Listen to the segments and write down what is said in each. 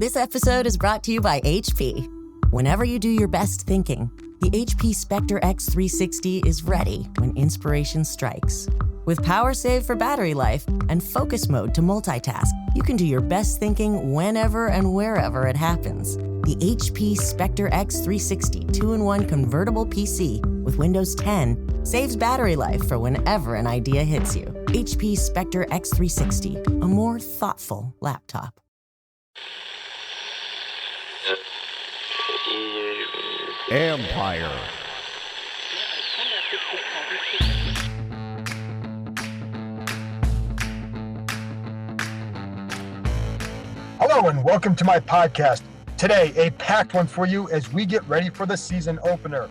This episode is brought to you by HP. Whenever you do your best thinking, the HP Spectre X360 is ready when inspiration strikes. With power save for battery life and focus mode to multitask, you can do your best thinking whenever and wherever it happens. The HP Spectre X360 2-in-1 convertible PC with Windows 10 saves battery life for whenever an idea hits you. HP Spectre X360, a more thoughtful laptop. Empire. Hello and welcome to my podcast. Today, a packed one for you as we get ready for the season opener.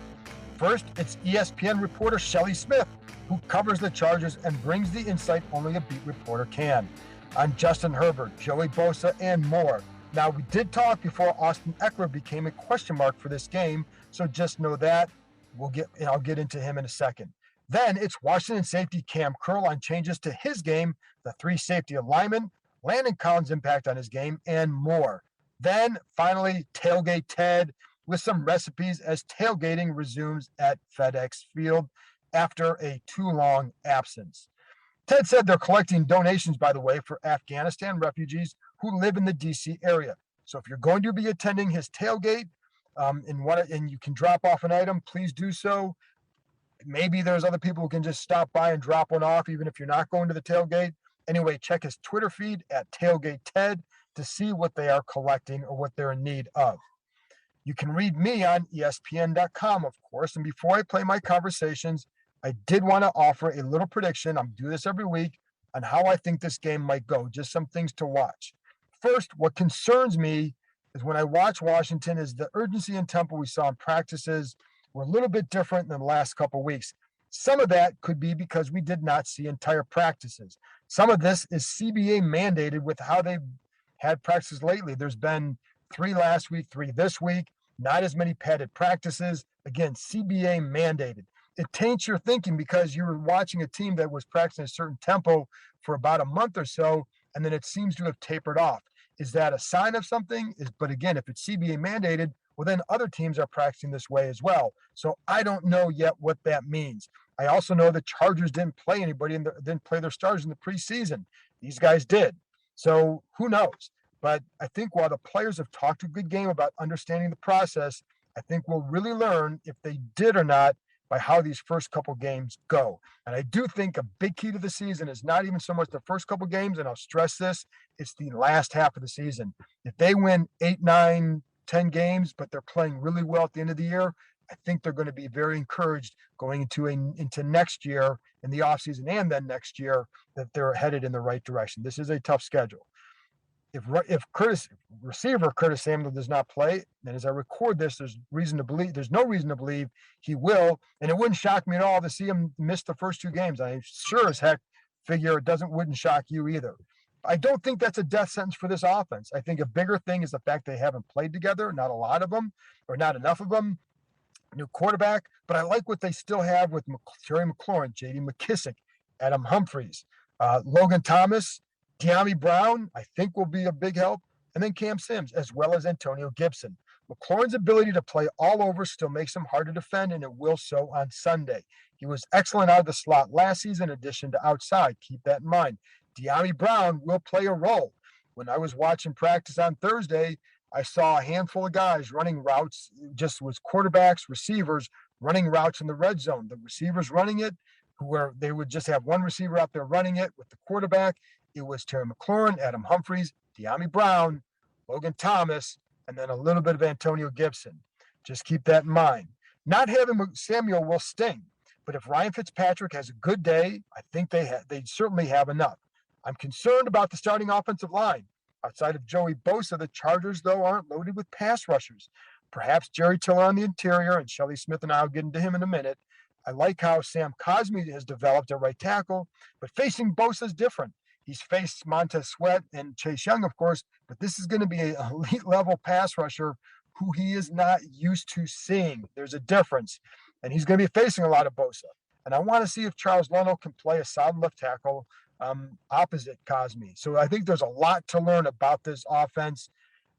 First, it's ESPN reporter Shelley Smith, who covers the Chargers and brings the insight only a beat reporter can. I'm Justin Herbert, Joey Bosa, and more. Now, we did talk before Austin Eckler became a question mark for this game, so just know that. I'll get into him in a second. Then it's Washington safety Keim Kurl on changes to his game, the three safety Linemen, Landon Collins' impact on his game, and more. Then, finally, Tailgate Ted with some recipes as tailgating resumes at FedEx Field after a too long absence. Ted said they're collecting donations, by the way, for Afghanistan refugees who live in the D.C. area. So if you're going to be attending his tailgate and you can drop off an item, please do so. Maybe there's other people who can just stop by and drop one off, even if you're not going to the tailgate. Anyway, check his Twitter feed at Tailgate Ted to see what they are collecting or what they're in need of. You can read me on ESPN.com, of course. And before I play my conversations, I did want to offer a little prediction. I'm doing this every week on how I think this game might go, just some things to watch. First, what concerns me is when I watch Washington is the urgency and tempo we saw in practices were a little bit different than the last couple of weeks. Some of that could be because we did not see entire practices. Some of this is CBA mandated with how they've had practices lately. There's been 3 last week, 3 this week, not as many padded practices. Again, CBA mandated. It taints your thinking because you were watching a team that was practicing a certain tempo for about a month or so, and then it seems to have tapered off. Is that a sign of something? But again, if it's CBA mandated, well, then other teams are practicing this way as well. So I don't know yet what that means. I also know the Chargers didn't play anybody and didn't play their starters in the preseason. These guys did. So who knows? But I think while the players have talked a good game about understanding the process, I think we'll really learn if they did or not by how these first couple games go. And I do think a big key to the season is not even so much the first couple games, and I'll stress this, it's the last half of the season. If they win 8, 9, 10 games, but they're playing really well at the end of the year, I think they're going to be very encouraged going into next year in the offseason and then next year that they're headed in the right direction. This is a tough schedule. If receiver Curtis Samuel does not play, then as I record this, there's no reason to believe he will, and it wouldn't shock me at all to see him miss the first 2 games. I sure as heck figure wouldn't shock you either. I don't think that's a death sentence for this offense. I think a bigger thing is the fact they haven't played together, not a lot of them, or not enough of them. New quarterback, but I like what they still have with Terry McLaurin, J.D. McKissick, Adam Humphries, Logan Thomas, De'Ami Brown, I think will be a big help, and then Cam Sims, as well as Antonio Gibson. McLaurin's ability to play all over still makes him hard to defend, and it will so on Sunday. He was excellent out of the slot last season in addition to outside. Keep that in mind. De'Ami Brown will play a role. When I was watching practice on Thursday, I saw a handful of guys running routes, just was quarterbacks, receivers, running routes in the red zone. The receivers running it, they would just have one receiver out there running it with the quarterback. It was Terry McLaurin, Adam Humphries, De'Ami Brown, Logan Thomas, and then a little bit of Antonio Gibson. Just keep that in mind. Not having Samuel will sting, but if Ryan Fitzpatrick has a good day, I think they certainly have enough. I'm concerned about the starting offensive line. Outside of Joey Bosa, the Chargers, though, aren't loaded with pass rushers. Perhaps Jerry Tiller on the interior, and Shelley Smith and I will get into him in a minute. I like how Sam Cosmi has developed at right tackle, but facing Bosa is different. He's faced Montez Sweat and Chase Young, of course, but this is going to be an elite-level pass rusher who he is not used to seeing. There's a difference, and he's going to be facing a lot of Bosa. And I want to see if Charles Leno can play a solid left tackle opposite Cosmi. So I think there's a lot to learn about this offense.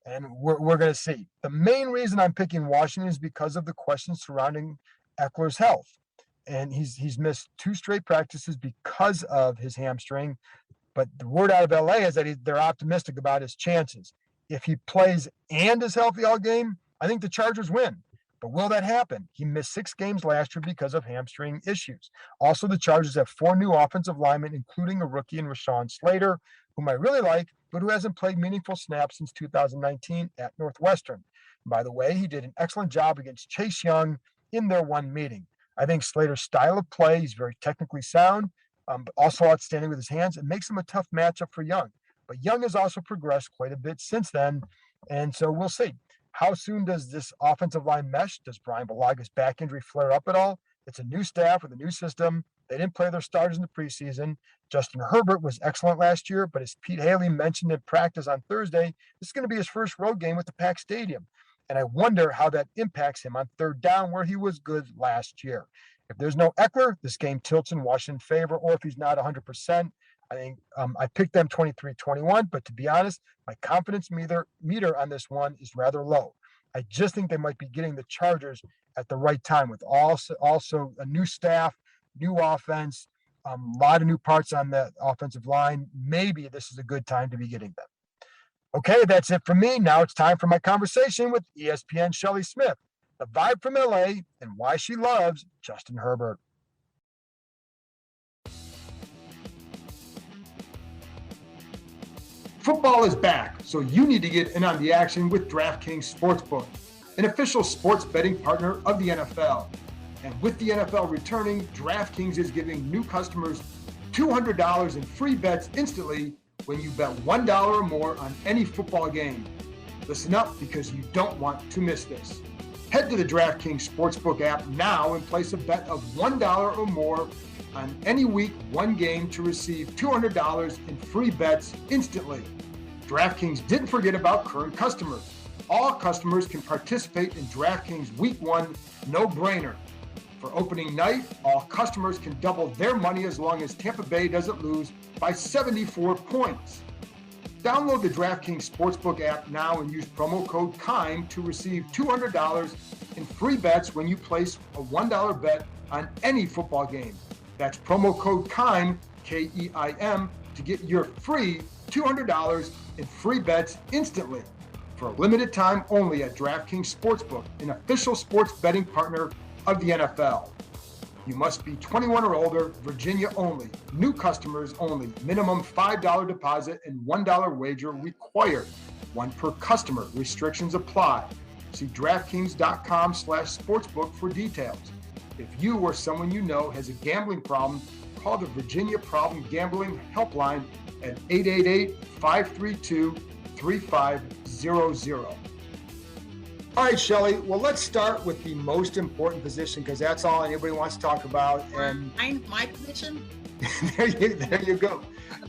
and we're going to see. The main reason I'm picking Washington is because of the questions surrounding Eckler's health. And he's missed 2 straight practices because of his hamstring. But the word out of LA is that they're optimistic about his chances. If he plays and is healthy all game, I think the Chargers win. But will that happen? He missed 6 games last year because of hamstring issues. Also, the Chargers have 4 new offensive linemen, including a rookie in Rashawn Slater, whom I really like, but who hasn't played meaningful snaps since 2019 at Northwestern. And by the way, he did an excellent job against Chase Young in their one meeting. I think Slater's style of play, he's very technically sound, but also outstanding with his hands. It makes him a tough matchup for Young. But Young has also progressed quite a bit since then, and so we'll see. How soon does this offensive line mesh? Does Brian Balaga's back injury flare up at all? It's a new staff with a new system. They didn't play their starters in the preseason. Justin Herbert was excellent last year, but as Pete Haley mentioned in practice on Thursday, this is going to be his first road game with the Pack Stadium. And I wonder how that impacts him on third down, where he was good last year. If there's no Eckler, this game tilts in Washington's favor, or if he's not 100%, I think I picked them 23-21, but to be honest, my confidence meter on this one is rather low. I just think they might be getting the Chargers at the right time with also a new staff, new offense, a lot of new parts on the offensive line. Maybe this is a good time to be getting them. Okay, that's it for me. Now it's time for my conversation with ESPN Shelley Smith, the vibe from LA, and why she loves Justin Herbert. Football is back, so you need to get in on the action with DraftKings Sportsbook, an official sports betting partner of the NFL. And with the NFL returning, DraftKings is giving new customers $200 in free bets instantly when you bet $1 or more on any football game. Listen up, because you don't want to miss this. Head to the DraftKings Sportsbook app now and place a bet of $1 or more on any week one game to receive $200 in free bets instantly. DraftKings didn't forget about current customers. All customers can participate in DraftKings Week 1 no-brainer. For opening night, all customers can double their money as long as Tampa Bay doesn't lose by 74 points. Download the DraftKings Sportsbook app now and use promo code Keim to receive $200 in free bets when you place a $1 bet on any football game. That's promo code Keim, K-E-I-M, to get your free $200 in free bets instantly. For a limited time only at DraftKings Sportsbook, an official sports betting partner of the NFL. You must be 21 or older, Virginia only, new customers only, minimum $5 deposit and $1 wager required, one per customer, restrictions apply. See DraftKings.com/sportsbook for details. If you or someone you know has a gambling problem, call the Virginia Problem Gambling Helpline at 888-532-3500. All right, Shelley. Well, let's start with the most important position, because that's all anybody wants to talk about. And my position? there you go.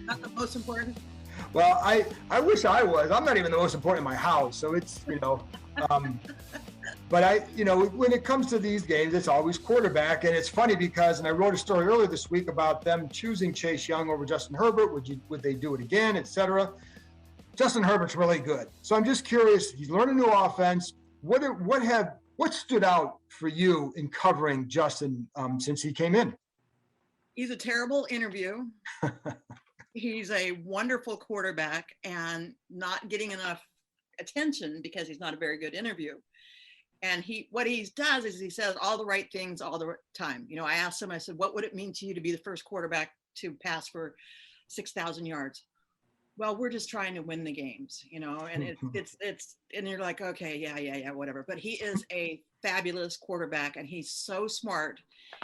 Not the most important? Well, I wish I was. I'm not even the most important in my house, so it's, but when it comes to these games, it's always quarterback. And it's funny because, and I wrote a story earlier this week about them choosing Chase Young over Justin Herbert. Would they do it again, et cetera? Justin Herbert's really good. So I'm just curious. He's learned a new offense. What stood out for you in covering Justin since he came in? He's a terrible interview. He's a wonderful quarterback and not getting enough attention because he's not a very good interview. And what he does is he says all the right things all the time. I asked him, I said, what would it mean to you to be the first quarterback to pass for 6,000 yards? Well, we're just trying to win the games, and it's and you're like, okay, yeah, whatever. But he is a fabulous quarterback, and he's so smart.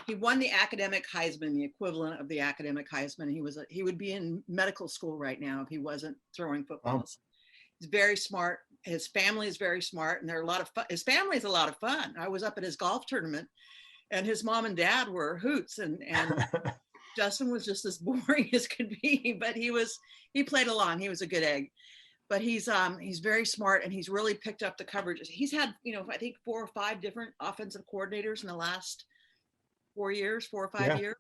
He won the academic Heisman, the equivalent of the academic Heisman. He would be in medical school right now if he wasn't throwing footballs. He's very smart. His family is very smart, and they're a lot of fun. His family is a lot of fun. I was up at his golf tournament, and his mom and dad were hoots, and Justin was just as boring as could be, but he played along. He was a good egg, but he's very smart, and he's really picked up the coverages. He's had, I think 4 or 5 different offensive coordinators in the last 4 or 5 years.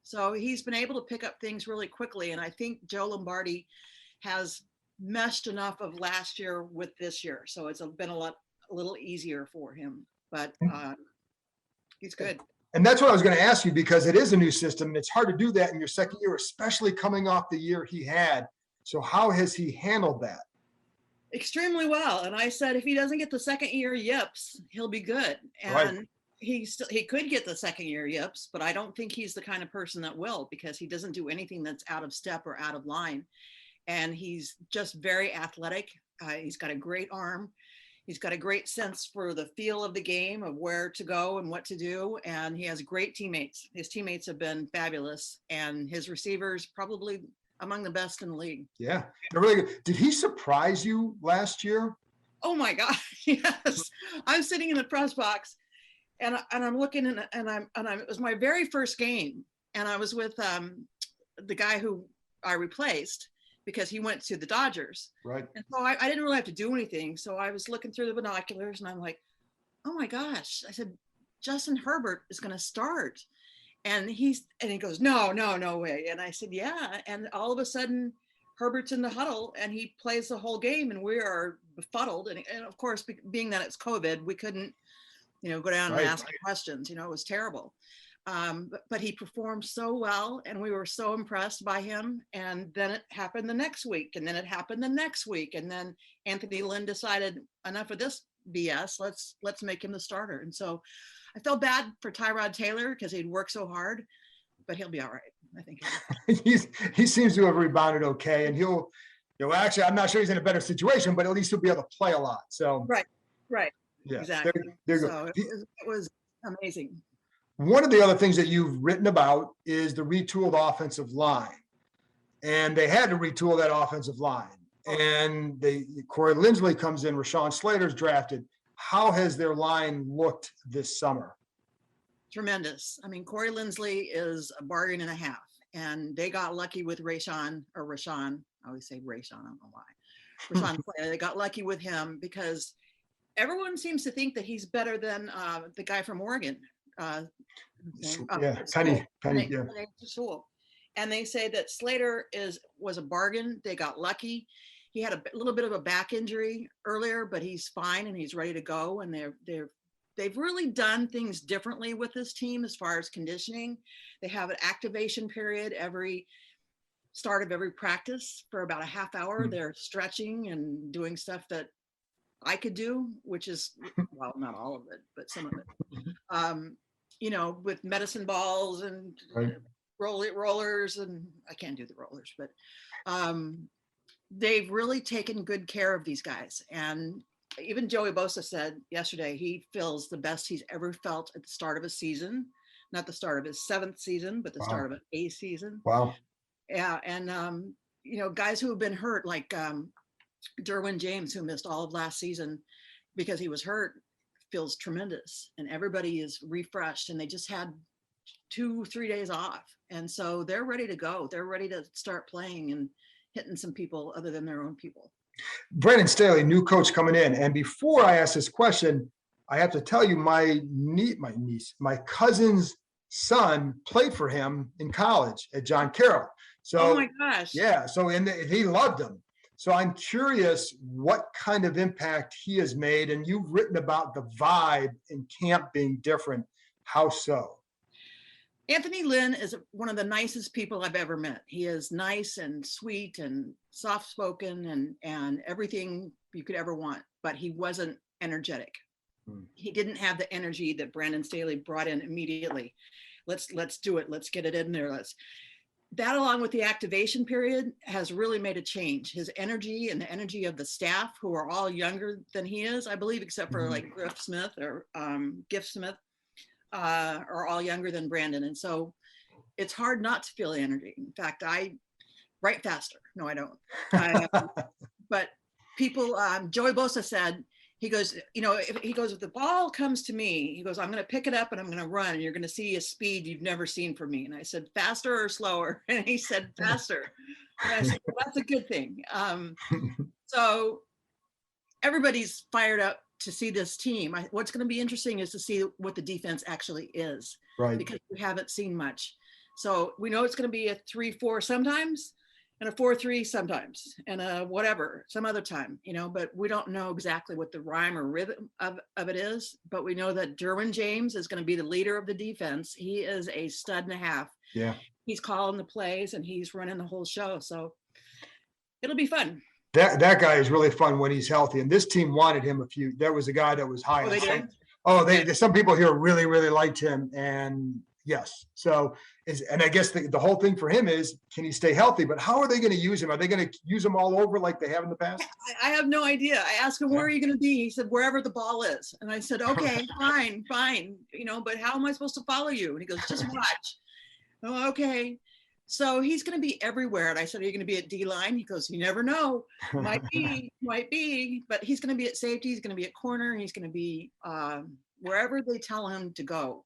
So he's been able to pick up things really quickly. And I think Joe Lombardi has meshed enough of last year with this year. So it's been a little easier for him, but he's good. And that's what I was going to ask you, because it is a new system and it's hard to do that in your second year, especially coming off the year he had. So how has he handled that? Extremely well. And I said, if he doesn't get the second year yips, he'll be good. And Right. he could get the second year yips, but I don't think he's the kind of person that will, because he doesn't do anything that's out of step or out of line. And he's just very athletic. He's got a great arm. He's got a great sense for the feel of the game, of where to go and what to do. And he has great teammates. His teammates have been fabulous. And his receivers probably among the best in the league. Yeah, they're really good. Did he surprise you last year? Oh my gosh, yes. I'm sitting in the press box and I'm looking and it was my very first game. And I was with the guy who I replaced, because he went to the Dodgers. Right. And so I didn't really have to do anything. So I was looking through the binoculars and I'm like, oh my gosh. I said, Justin Herbert is going to start. And he goes, no way. And I said, yeah. And all of a sudden, Herbert's in the huddle and he plays the whole game and we are befuddled. And of course, being that it's COVID, we couldn't, go down and ask questions. It was terrible. But he performed so well and we were so impressed by him. And then it happened the next week, and then it happened the next week. And then Anthony Lynn decided, enough of this BS, let's make him the starter. And so I felt bad for Tyrod Taylor because he'd worked so hard, but he'll be all right. I think he seems to have rebounded okay, and he'll, actually, I'm not sure he's in a better situation, but at least he'll be able to play a lot. So right, yeah, exactly. There you so go. it was amazing. One of the other things that you've written about is the retooled offensive line, and they had to retool that offensive line. And Corey Linsley comes in, Rashawn Slater's drafted. How has their line looked this summer? Tremendous. I mean, Corey Linsley is a bargain and a half, and they got lucky with Rashawn. I always say Rashawn, I don't know why. Rashawn Slater, they got lucky with him because everyone seems to think that he's better than the guy from Oregon. Penny. And they say that Slater was a bargain. They got lucky. He had a little bit of a back injury earlier, but he's fine and he's ready to go. And they've really done things differently with this team as far as conditioning. They have an activation period every start of every practice for about a half hour. Mm-hmm. They're stretching and doing stuff that I could do, which is, well, not all of it, but some of it. With medicine balls and rollers, and I can't do the rollers, but they've really taken good care of these guys. And even Joey Bosa said yesterday he feels the best he's ever felt at the start of a season, not the start of his 7th season, but the start of an 8th season. Wow. Yeah. And, guys who have been hurt, like Derwin James, who missed all of last season because he was hurt, feels tremendous. And everybody is refreshed, and they just had 2-3 days off. And so they're ready to go. They're ready to start playing and hitting some people other than their own people. Brandon Staley, new coach coming in. And before I ask this question, I have to tell you, my cousin's son played for him in college at John Carroll. So, oh my gosh. Yeah. So he loved him. So I'm curious what kind of impact he has made. And you've written about the vibe in camp being different. How so? Anthony Lynn is one of the nicest people I've ever met. He is nice and sweet and soft-spoken and everything you could ever want, but he wasn't energetic. He didn't have the energy that Brandon Staley brought in immediately. Let's do it. Let's get it in there. That, along with the activation period, has really made a change. His energy and the energy of the staff, who are all younger than he is, I believe, except for like Gift Smith, are all younger than Brandon. And so it's hard not to feel the energy. In fact, I write faster. No, I don't. But people, Joey Bosa said, he goes, if the ball comes to me, he goes, I'm going to pick it up and I'm going to run, and you're going to see a speed you've never seen from me. And I said, faster or slower? And he said, faster. And I said, well, that's a good thing. So everybody's fired up to see this team. What's going to be interesting is to see what the defense actually is, right? Because we haven't seen much. So we know it's going to be a 3-4 sometimes, and a 4-3 sometimes, and a whatever some other time, but we don't know exactly what the rhyme or rhythm of it is. But we know that Derwin James is going to be the leader of the defense. He is a stud and a half. Yeah. He's calling the plays and he's running the whole show. So it'll be fun. That guy is really fun when he's healthy. And this team wanted him there was a guy that was high. Oh, they did? Some people here really, really liked him. And yes. And I guess the whole thing for him is, can he stay healthy? But how are they going to use him? Are they going to use him all over like they have in the past? I have no idea. I asked him, where are you going to be? He said, wherever the ball is. And I said, okay, fine. But how am I supposed to follow you? And he goes, just watch. Oh, okay. So he's going to be everywhere. And I said, are you going to be at D-line? He goes, you never know. Might be. But he's going to be at safety. He's going to be at corner. He's going to be wherever they tell him to go.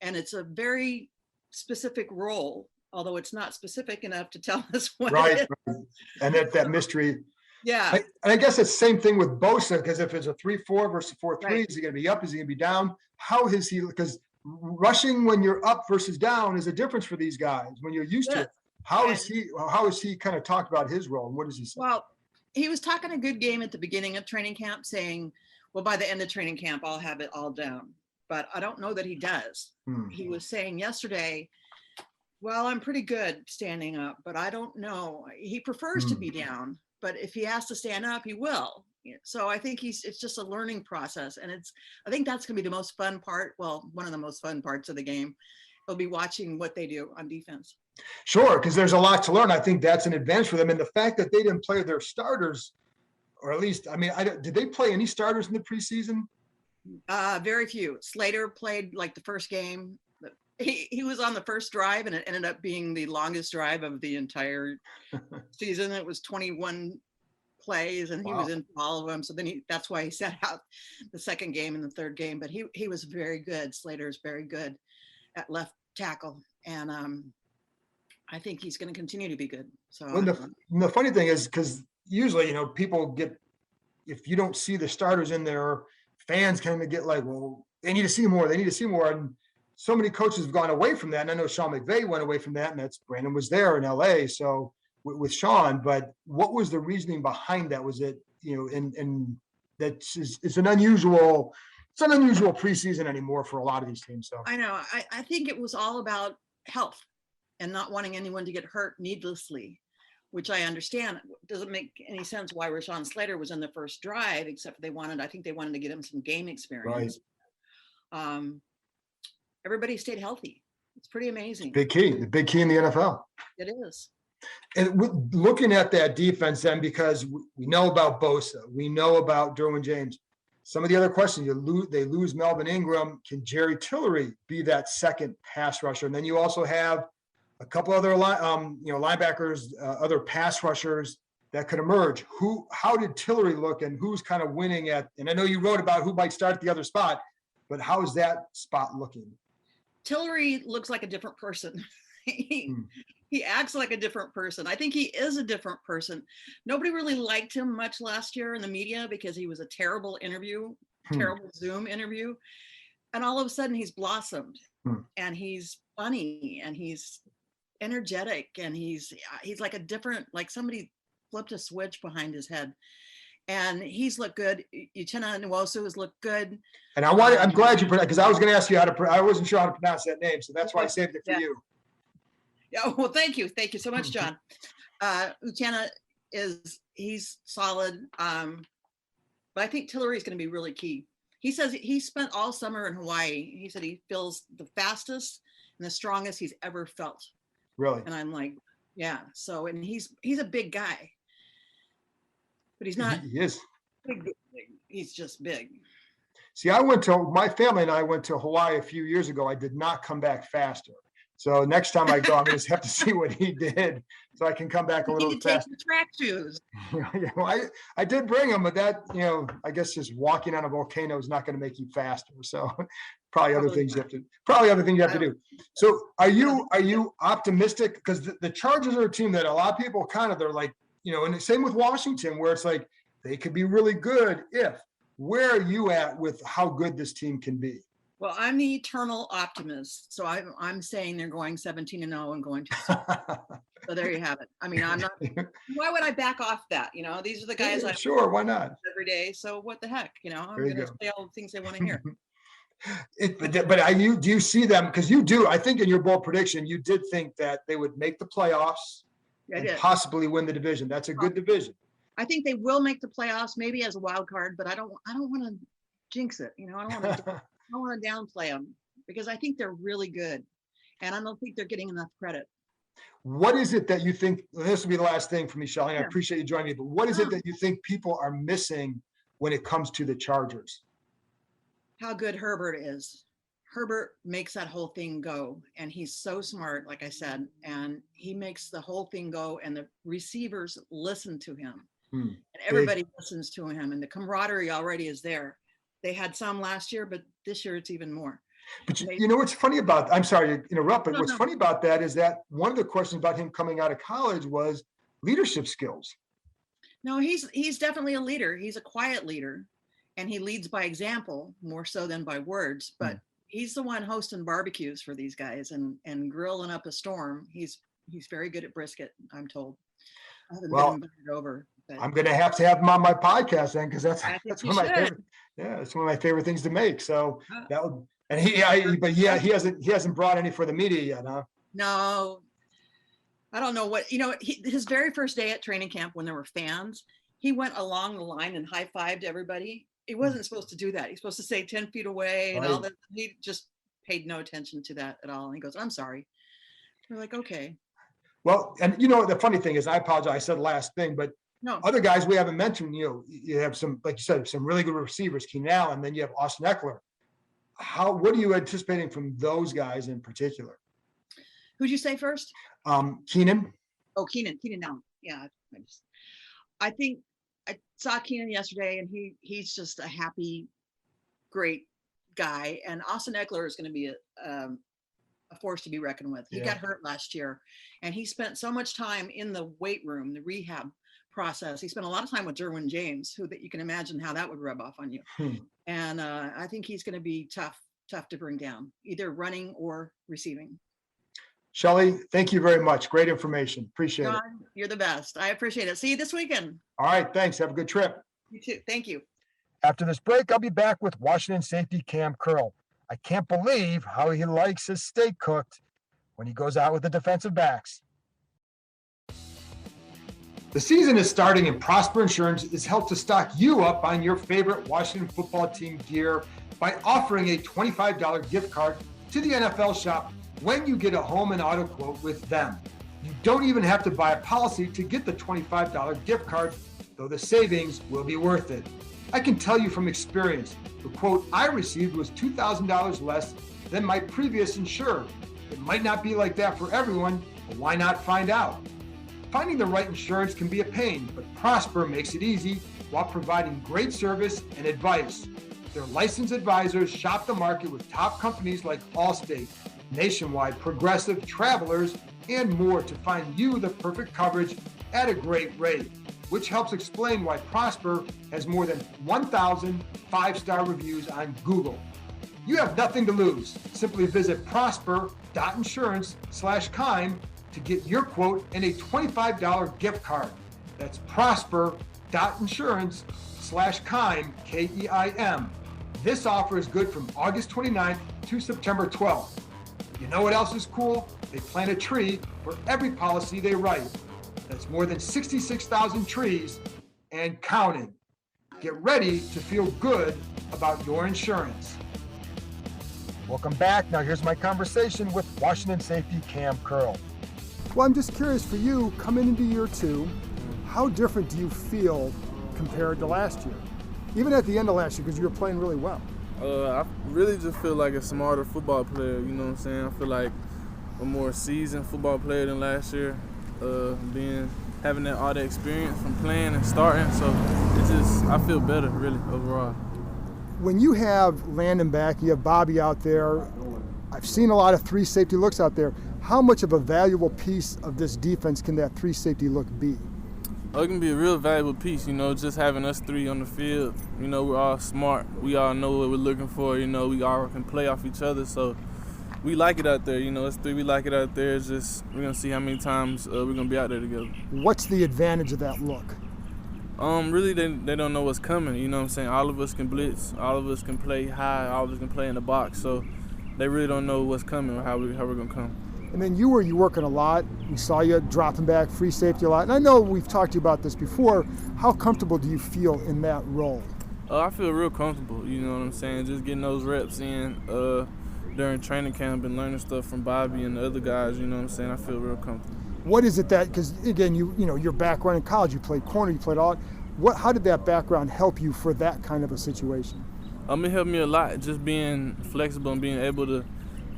And it's a very specific role, although it's not specific enough to tell us what it is. Right. And that mystery. Yeah. I guess it's the same thing with Bosa, because if it's a 3-4 versus 4-3, right. Is he going to be up? Is he going to be down? How is he? Because rushing when you're up versus down is a difference for these guys when you're used to it. How is he kind of talked about his role? And what does he say? Well, he was talking a good game at the beginning of training camp, saying, well, by the end of training camp, I'll have it all down. But I don't know that he does. He was saying yesterday, well, I'm pretty good standing up, but I don't know. He prefers to be down, but if he has to stand up, he will. So I think it's just a learning process. And I think that's going to be the most fun part. Well, one of the most fun parts of the game. He'll be watching what they do on defense. Sure, because there's a lot to learn. I think that's an advantage for them. And the fact that they didn't play their starters, or at least, did they play any starters in the preseason? Very few. Slater played like the first game. He was on the first drive, and it ended up being the longest drive of the entire season. It was 21 plays, and he was in all of them. So then that's why he sat out the second game and the third game. But he was very good. Slater's very good at left tackle, and I think he's going to continue to be good. So the funny thing is, because usually people get, if you don't see the starters in there, fans kind of get like, well, they need to see more. And so many coaches have gone away from that. And I know Sean McVay went away from that, and Brandon was there in LA. So with Sean, but what was the reasoning behind that? Was it, and it's an unusual preseason anymore for a lot of these teams. So I know, I think it was all about health and not wanting anyone to get hurt needlessly, which I understand. It doesn't make any sense why Rashawn Slater was in the first drive, except I think they wanted to get him some game experience. Right. Everybody stayed healthy. It's pretty amazing. The big key in the NFL. It is. And looking at that defense then, because we know about Bosa, we know about Derwin James. Some of the other questions, they lose Melvin Ingram. Can Jerry Tillery be that second pass rusher? And then you also have a couple other linebackers, other pass rushers that could emerge. How did Tillery look, and who's kind of winning and I know you wrote about who might start at the other spot, but how is that spot looking? Tillery looks like a different person. He acts like a different person. I think he is a different person. Nobody really liked him much last year in the media because he was a terrible terrible Zoom interview. And all of a sudden he's blossomed and he's funny and he's energetic and he's like like somebody flipped a switch behind his head. And he's looked good. Uchenna Nwosu has looked good. And I'm glad you put that, because I was going to ask you I wasn't sure how to pronounce that name. So that's why I saved it for you. Yeah. Well, thank you. Thank you so much, John. Uchenna he's solid. But I think Tillery is going to be really key. He says he spent all summer in Hawaii. He said he feels the fastest and the strongest he's ever felt. Really? And I'm like, yeah. So, and he's a big guy. But he's not. He is. Big. He's just big. See, my family and I went to Hawaii a few years ago. I did not come back faster. So next time I go, I'm going to have to see what he did so I can come back a little faster. Take the track shoes. I did bring them, but that, I guess just walking on a volcano is not going to make you faster. So probably other things you have to do. So are you optimistic? Because the Chargers are a team that a lot of people they're like, and the same with Washington, where it's like they could be really good where are you at with how good this team can be? Well, I'm the eternal optimist, so I'm saying they're going 17-0 and going to the Super Bowl. So there you have it. I mean, I'm not. Why would I back off that? You know, these are the guys I sure, why not? every day. So what the heck? You know, I'm going to say all the things they want to hear. Do you see them? Because you do. I think in your bold prediction, you did think that they would make the playoffs and possibly win the division. That's a good division. I think they will make the playoffs, maybe as a wild card, but I don't want to jinx it. You know, I don't want to downplay them because I think they're really good, and I don't think they're getting enough credit. What is it that you think? This will be the last thing for me, Shelley. I appreciate you joining me. But what is it that you think people are missing when it comes to the Chargers? How good Herbert is. Herbert makes that whole thing go, and he's so smart, like I said, and he makes the whole thing go, and the receivers listen to him, and everybody listens to him, and the camaraderie already is there. They had some last year, but this year it's even more. But you know what's funny about, I'm sorry to interrupt, but what's funny about that is that one of the questions about him coming out of college was leadership skills. No, he's definitely a leader. He's a quiet leader, and he leads by example more so than by words, but he's the one hosting barbecues for these guys and grilling up a storm. He's very good at brisket, I'm told. I haven't been invited over. But I'm going to have him on my podcast then, because that's one of my favorite. Yeah, it's one of my favorite things to make. So that would, and he hasn't brought any for the media yet, huh? No, I don't know what, his very first day at training camp when there were fans, he went along the line and high-fived everybody. He wasn't supposed to do that. He's supposed to stay 10 feet away and all that. He just paid no attention to that at all. And he goes, "I'm sorry." We're like, okay. Well, and the funny thing is, I apologize, I said the last thing, but other guys we haven't mentioned, you have some, like you said, some really good receivers, Keim, and then you have Austin Eckler. What are you anticipating from those guys in particular? Who'd you say first? Keenan. Oh, Keenan now. Yeah. I think I saw Keenan yesterday, and he's just a happy, great guy. And Austin Eckler is going to be a force to be reckoned with. He got hurt last year, and he spent so much time in the weight room, the rehab process. He spent a lot of time with Derwin James, that you can imagine how that would rub off on you. And I think he's going to be tough to bring down, either running or receiving. Shelley, thank you very much. Great information. Appreciate it. You're the best. I appreciate it. See you this weekend. All right. Thanks. Have a good trip. You too. Thank you. After this break, I'll be back with Washington safety Keim Kurl. I can't believe how he likes his steak cooked when he goes out with the defensive backs. The season is starting, and Prosper Insurance is helped to stock you up on your favorite Washington football team gear by offering a $25 gift card to the NFL shop when you get a home and auto quote with them. You don't even have to buy a policy to get the $25 gift card, though the savings will be worth it. I can tell you from experience, the quote I received was $2,000 less than my previous insurer. It might not be like that for everyone, but why not find out? Finding the right insurance can be a pain, but Prosper makes it easy while providing great service and advice. Their licensed advisors shop the market with top companies like Allstate, Nationwide, Progressive, Travelers, and more to find you the perfect coverage at a great rate, which helps explain why Prosper has more than 1,000 five-star reviews on Google. You have nothing to lose. Simply visit prosper.insurance/Keim to get your quote and a $25 gift card. That's prosper.insurance/Keim, Keim. This offer is good from August 29th to September 12th. You know what else is cool? They plant a tree for every policy they write. That's more than 66,000 trees and counting. Get ready to feel good about your insurance. Welcome back. Now here's my conversation with Washington safety Keim Kurl. Well, I'm just curious, for you, coming into year two, how different do you feel compared to last year? Even at the end of last year, because you were playing really well. I really just feel like a smarter football player, you know what I'm saying? I feel like a more seasoned football player than last year, having all that experience from playing and starting, so I feel better, really, overall. When you have Landon back, you have Bobby out there, I've seen a lot of three safety looks out there. How much of a valuable piece of this defense can that three safety look be? It can be a real valuable piece, just having us three on the field. We're all smart. We all know what we're looking for. We all can play off each other. So we like it out there. Us three, we like it out there. It's just we're going to see how many times we're going to be out there together. What's the advantage of that look? Really, they don't know what's coming. You know what I'm saying? All of us can blitz. All of us can play high. All of us can play in the box. So they really don't know what's coming or how we're going to come. And then you working a lot. We saw you dropping back, free safety a lot. And I know we've talked to you about this before. How comfortable do you feel in that role? I feel real comfortable, you know what I'm saying? Just getting those reps in during training camp and learning stuff from Bobby and the other guys, you know what I'm saying? I feel real comfortable. What is it that, because again, your background in college, you played corner, you played all. How did that background help you for that kind of a situation? It helped me a lot, just being flexible and being able to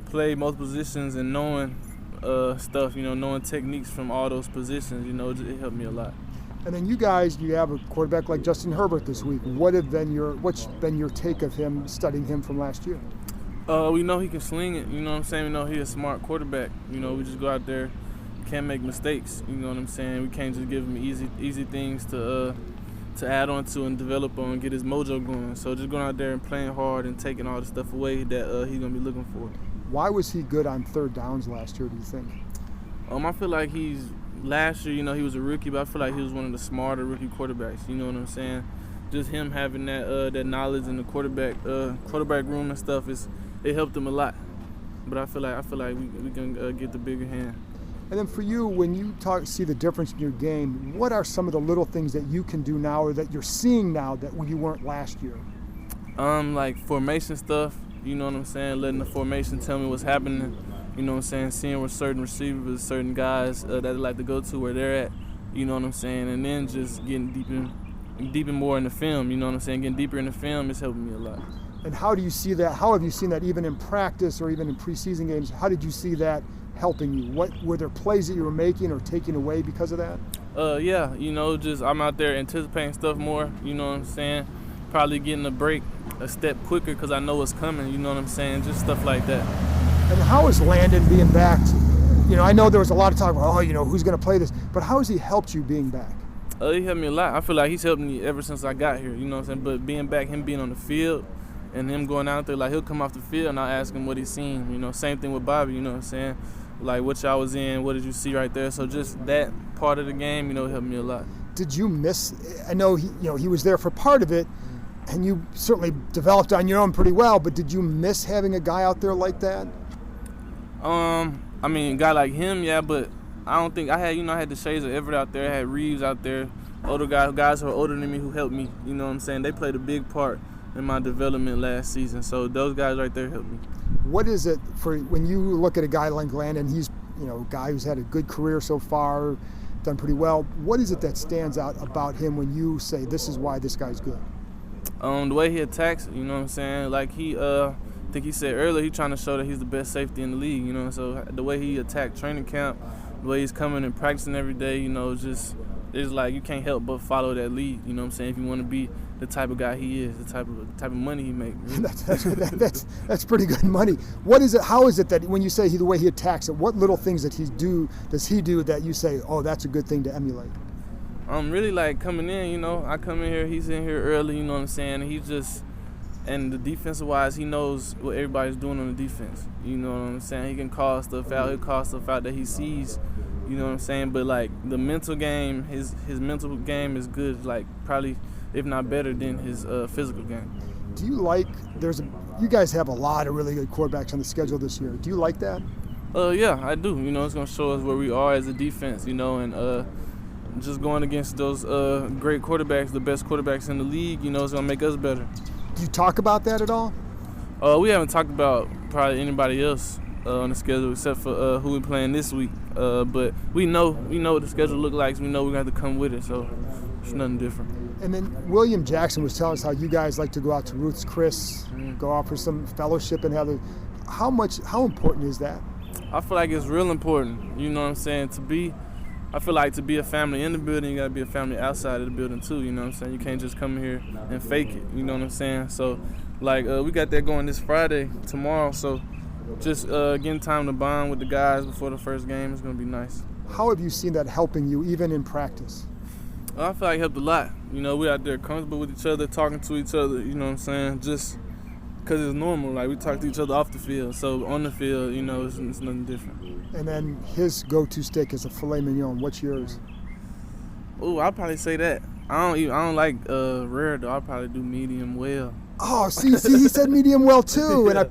play multiple positions and knowing stuff, knowing techniques from all those positions, it helped me a lot. And then you have a quarterback like Justin Herbert this week. What's been your take of him, studying him from last year? We know he can sling it, you know what I'm saying? We know he's a smart quarterback. We just go out there, can't make mistakes, you know what I'm saying? We can't just give him easy things to add on to and develop on and get his mojo going. So just going out there and playing hard and taking all the stuff away that he's going to be looking for. Why was he good on third downs last year, do you think? I feel like last year, he was a rookie, but I feel like he was one of the smarter rookie quarterbacks, you know what I'm saying? Just him having that knowledge in the quarterback room and stuff, it helped him a lot. But I feel like we can get the bigger hand. And then for you, when you see the difference in your game, what are some of the little things that you can do now or that you're seeing now that you weren't last year? Like formation stuff, you know what I'm saying? Letting the formation tell me what's happening, you know what I'm saying? Seeing where certain receivers, certain guys that they like to go to, where they're at, you know what I'm saying? And then just getting deeper more in the film, you know what I'm saying? Getting deeper in the film is helping me a lot. And how do you see that? How have you seen that even in practice or even in preseason games? How did you see that helping you? What were there plays that you were making or taking away because of that? Yeah, just I'm out there anticipating stuff more, you know what I'm saying? Probably getting a break a step quicker because I know what's coming, you know what I'm saying? Just stuff like that. And how is Landon being back? I know there was a lot of talk about, who's going to play this, but how has he helped you being back? He helped me a lot. I feel like he's helped me ever since I got here, you know what I'm saying? But being back, him being on the field and him going out there, like he'll come off the field and I'll ask him what he's seen, same thing with Bobby, you know what I'm saying? Like what y'all was in, what did you see right there? So just that part of the game, helped me a lot. Did you miss, I know he was there for part of it, and you certainly developed on your own pretty well, but did you miss having a guy out there like that? A guy like him, yeah, but I don't think I had the shades of Everett out there, I had Reeves out there, older guys who are older than me who helped me, you know what I'm saying? They played a big part in my development last season, so those guys right there helped me. What is it for when you look at a guy like Landon, he's a guy who's had a good career so far, done pretty well. What is it that stands out about him when you say this is why this guy's good? The way he attacks, you know what I'm saying? Like I think he said earlier, he's trying to show that he's the best safety in the league, so the way he attacked training camp, the way he's coming and practicing every day, it's like you can't help but follow that lead, you know what I'm saying? If you want to be the type of guy he is, the type of money he makes. That's pretty good money. What is it? How is it that when you say the way he attacks it, what little things does he do that you say, oh, that's a good thing to emulate? Really like coming in, I come in here, he's in here early, you know what I'm saying? And the defensive wise, he knows what everybody's doing on the defense. You know what I'm saying? He can call stuff out. He'll call stuff out that he sees. You know what I'm saying? But like the mental game, his mental game is good. Like probably, if not better than his physical game. Do you like? You guys have a lot of really good quarterbacks on the schedule this year. Do you like that? Yeah, I do. It's gonna show us where we are as a defense. And just going against those great quarterbacks, the best quarterbacks in the league. It's gonna make us better. Do you talk about that at all? We haven't talked about probably anybody else on the schedule except for who we're playing this week. But we know what the schedule looks like. So we know we're going to have to come with it. So it's nothing different. And then William Jackson was telling us how you guys like to go out to Ruth's Chris, go out for some fellowship and how important is that? I feel like it's real important. You know what I'm saying? I feel like to be a family in the building, you got to be a family outside of the building too, you know what I'm saying? You can't just come here and fake it, you know what I'm saying? So, we got that going this Friday, tomorrow, so just getting time to bond with the guys before the first game is going to be nice. How have you seen that helping you even in practice? I feel like it helped a lot. You know, we out there comfortable with each other, talking to each other, you know what I'm saying? Just because it's normal. Like, we talk to each other off the field. So on the field, you know, it's nothing different. And then his go-to steak is a filet mignon. What's yours? Oh, I'll probably say that. I don't like rare, though. I'll probably do medium well. Oh, see, he said medium well too, and I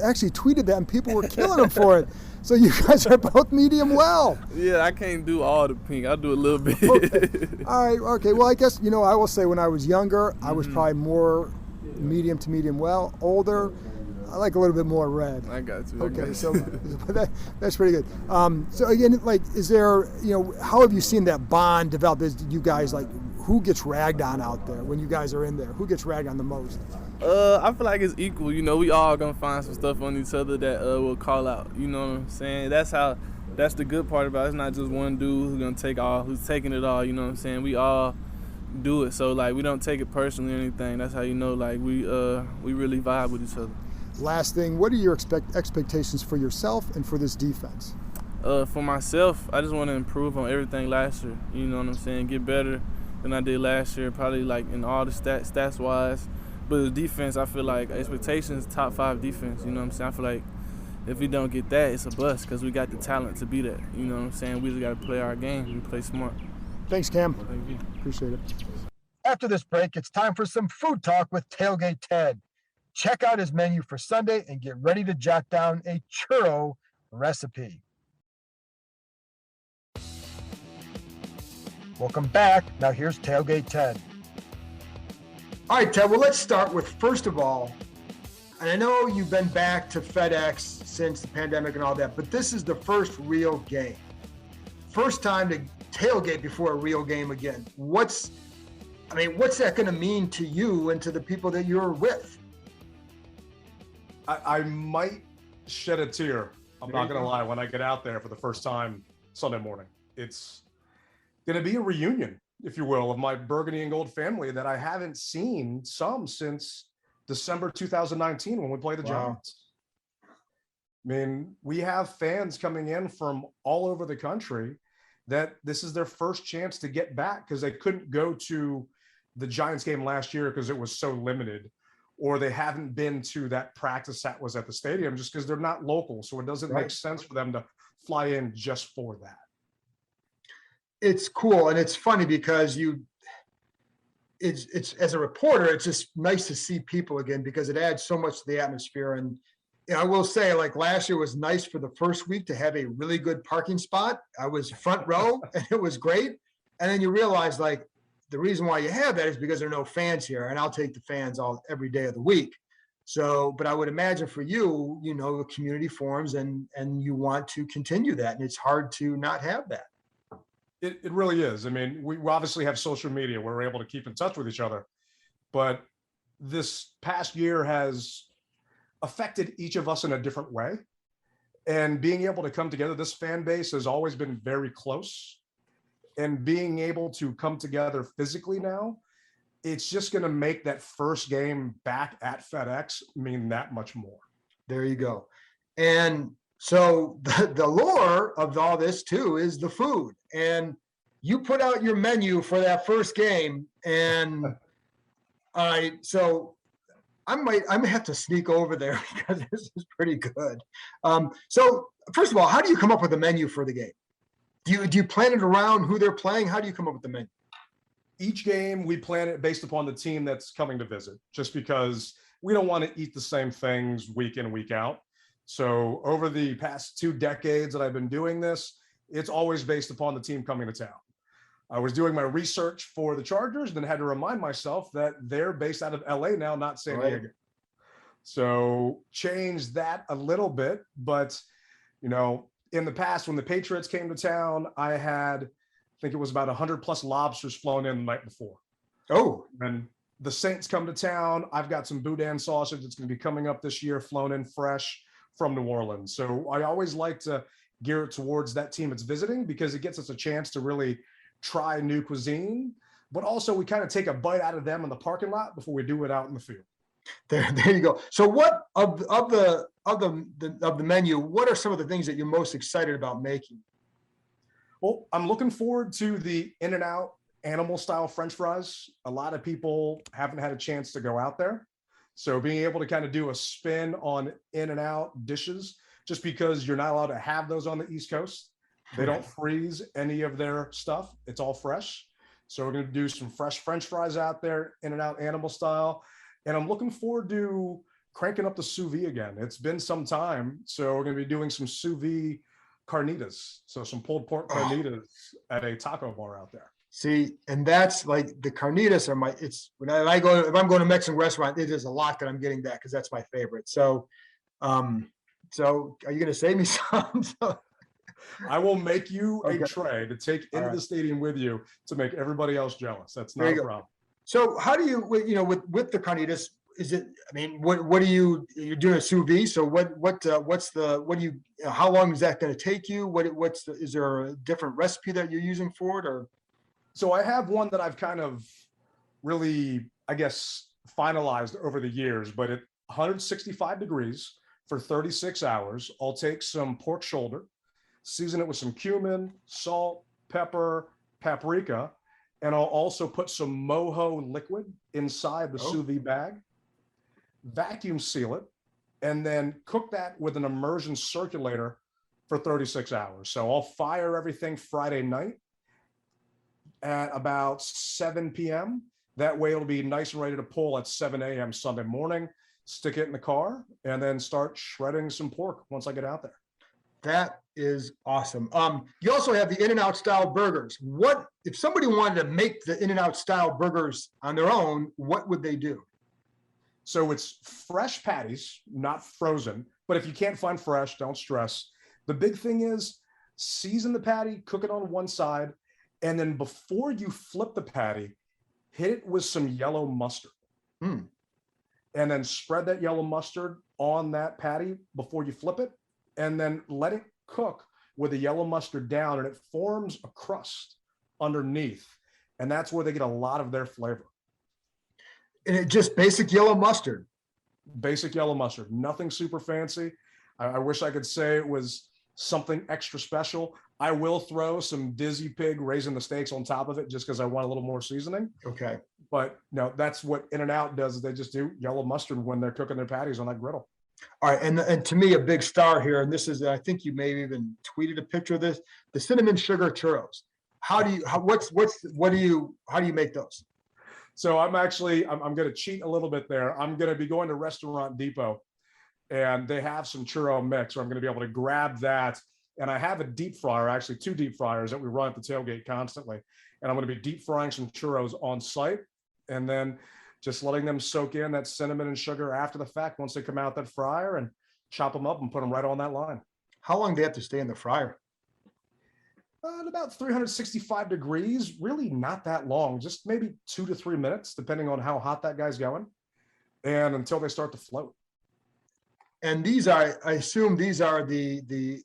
actually tweeted that, and people were killing him for it. So you guys are both medium well. Yeah, I can't do all the pink. I'll do a little bit. Okay. All right. Okay. Well, I guess I will say when I was younger, I was probably more medium to medium well. Older, I like a little bit more red. I got you. Okay. So that's pretty good. So again, like, is there how have you seen that bond develop? Is you guys like who gets ragged on out there when you guys are in there? Who gets ragged on the most? I feel like it's equal. We all gonna find some stuff on each other that we'll call out. You know what I'm saying? That's the good part about it. It's not just one dude who's taking it all. You know what I'm saying? We all do it. So like we don't take it personally or anything. That's how like we really vibe with each other. Last thing, what are your expectations for yourself and for this defense? For myself, I just want to improve on everything last year. You know what I'm saying? Get better than I did last year, probably like in all the stats wise. But the defense, I feel like expectations, top 5 defense. You know what I'm saying? I feel like if we don't get that, it's a bust because we got the talent to be that. You know what I'm saying? We just got to play our game and play smart. Thanks, Cam. Thank you. Appreciate it. After this break, it's time for some food talk with Tailgate Ted. Check out his menu for Sunday and get ready to jot down a churro recipe. Welcome back. Now here's Tailgate Ted. All right, Ted, well, let's start with, first of all, and I know you've been back to FedEx since the pandemic and all that, but this is the first real game. First time to tailgate before a real game again. What's that going to mean to you and to the people that you're with? I might shed a tear. I'm not going to lie when I get out there for the first time Sunday morning. It's going to be a reunion, if you will, of my burgundy and gold family that I haven't seen since December 2019 when we played the Giants. I mean, we have fans coming in from all over the country that this is their first chance to get back because they couldn't go to the Giants game last year because it was so limited, or they haven't been to that practice that was at the stadium just because they're not local. So it doesn't make sense for them to fly in just for that. It's cool. And it's funny because it's as a reporter, it's just nice to see people again because it adds so much to the atmosphere. And I will say, like, last year was nice for the first week to have a really good parking spot. I was front row and it was great. And then you realize, like, the reason why you have that is because there are no fans here, and I'll take the fans every day of the week. So, but I would imagine for you, the community forms and you want to continue that, and it's hard to not have that. It really is. I mean, we obviously have social media where we're able to keep in touch with each other, but this past year has affected each of us in a different way. And being able to come together, this fan base has always been very close. And being able to come together physically now, it's just going to make that first game back at FedEx mean that much more. There you go. And so the lore of all this too is the food. And you put out your menu for that first game, and so I might have to sneak over there because this is pretty good. So first of all, how do you come up with a menu for the game? Do you plan it around who they're playing? How do you come up with the menu? Each game, we plan it based upon the team that's coming to visit, just because we don't want to eat the same things week in, week out. So over the past 2 decades that I've been doing this, it's always based upon the team coming to town. I was doing my research for the Chargers, then had to remind myself that they're based out of LA now, not San Diego. So change that a little bit, but in the past, when the Patriots came to town, I think it was about 100 plus lobsters flown in the night before. Oh, and the Saints come to town. I've got some boudin sausage that's going to be coming up this year, flown in fresh from New Orleans. So I always like to gear it towards that team that's visiting because it gets us a chance to really try new cuisine, but also we kind of take a bite out of them in the parking lot before we do it out in the field. There you go. So what of the menu, what are some of the things that you're most excited about making? Well, I'm looking forward to the In-N-Out animal style French fries. A lot of people haven't had a chance to go out there. So being able to kind of do a spin on in and out dishes, just because you're not allowed to have those on the East Coast. They don't freeze any of their stuff. It's all fresh. So we're going to do some fresh French fries out there, in and out animal style. And I'm looking forward to cranking up the sous vide again. It's been some time. So we're going to be doing some sous vide carnitas. So some pulled pork carnitas at a taco bar out there. See, and that's like the carnitas are if I'm going to a Mexican restaurant, it is a lot that I'm getting that because that's my favorite. So, so are you going to save me some? I will make you Okay. a tray to take into the stadium with you to make everybody else jealous. That's not a problem. So how do you, with the carnitas, is it, I mean, what do you're doing a sous vide? So how long is that going to take you? Is there a different recipe that you're using for it, or? So I have one that I've kind of really, I guess, finalized over the years, but at 165 degrees for 36 hours, I'll take some pork shoulder, season it with some cumin, salt, pepper, paprika, and I'll also put some mojo liquid inside the sous vide bag, vacuum seal it, and then cook that with an immersion circulator for 36 hours. So I'll fire everything Friday night at about 7 p.m. That way it'll be nice and ready to pull at 7 a.m. Sunday morning, stick it in the car, and then start shredding some pork once I get out there. That is awesome. You also have the In-N-Out style burgers. What if somebody wanted to make the In-N-Out style burgers on their own, what would they do? So it's fresh patties, not frozen, but if you can't find fresh, don't stress. The big thing is season the patty, cook it on one side, and then before you flip the patty, hit it with some yellow mustard. And then spread that yellow mustard on that patty before you flip it, and then let it cook with the yellow mustard down, and it forms a crust underneath. And that's where they get a lot of their flavor. And it just basic yellow mustard. Basic yellow mustard, nothing super fancy. I wish I could say it was something extra special. I will throw some Dizzy Pig raising the stakes on top of it just because I want a little more seasoning. Okay. But no, that's what In-N-Out does. Is they just do yellow mustard when they're cooking their patties on that griddle. All right. And to me, a big star here, and this is, I think you may have even tweeted a picture of this, the cinnamon sugar churros. How do you make those? So I'm going to cheat a little bit there. I'm going to be going to Restaurant Depot, and they have some churro mix, where I'm going to be able to grab that. And I have a deep fryer, actually 2 deep fryers that we run at the tailgate constantly. And I'm going to be deep frying some churros on site, and then just letting them soak in that cinnamon and sugar after the fact once they come out that fryer, and chop them up and put them right on that line. How long do they have to stay in the fryer? At about 365 degrees, really not that long, just maybe 2 to 3 minutes, depending on how hot that guy's going, and until they start to float. And these are, I assume these are the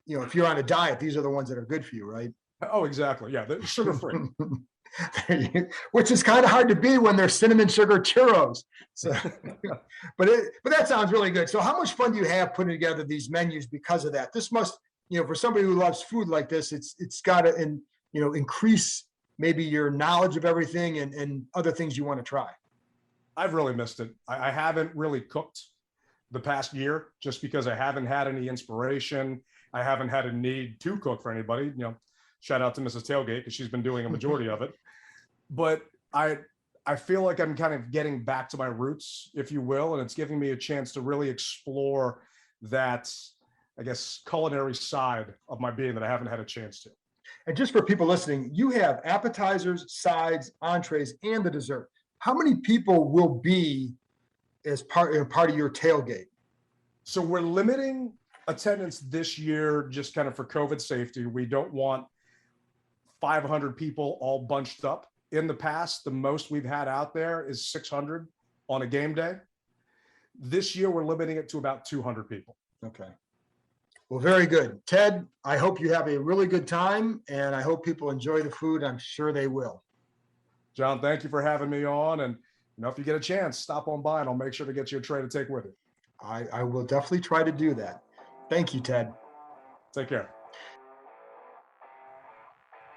if you're on a diet, these are the ones that are good for you, right? Oh, exactly. Yeah, they're sugar-free. Which is kind of hard to be when they're cinnamon sugar churros. So, but that sounds really good. So how much fun do you have putting together these menus because of that? This must, for somebody who loves food like this, it's got to, increase maybe your knowledge of everything and other things you want to try. I've really missed it. I haven't really cooked the past year just because I haven't had any inspiration. I haven't had a need to cook for anybody. Shout out to Mrs. Tailgate because she's been doing a majority of it. But I feel like I'm kind of getting back to my roots, if you will, and it's giving me a chance to really explore that, I guess, culinary side of my being that I haven't had a chance to. And just for people listening, you have appetizers, sides, entrees, and the dessert. How many people will be as part of your tailgate? So we're limiting attendance this year just kind of for COVID safety. We don't want 500 people all bunched up. In the past, the most we've had out there is 600 on a game day. This year, we're limiting it to about 200 people. Okay. Well, very good. Ted, I hope you have a really good time, and I hope people enjoy the food. I'm sure they will. John, thank you for having me on. And if you get a chance, stop on by and I'll make sure to get you a tray to take with you. I will definitely try to do that. Thank you, Ted. Take care.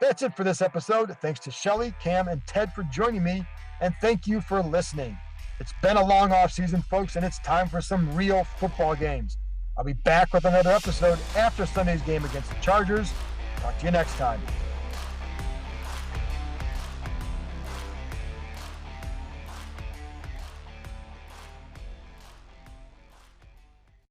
That's it for this episode. Thanks to Shelley, Keim, and Ted for joining me, and thank you for listening. It's been a long off season, folks, and it's time for some real football games. I'll be back with another episode after Sunday's game against the Chargers. Talk to you next time.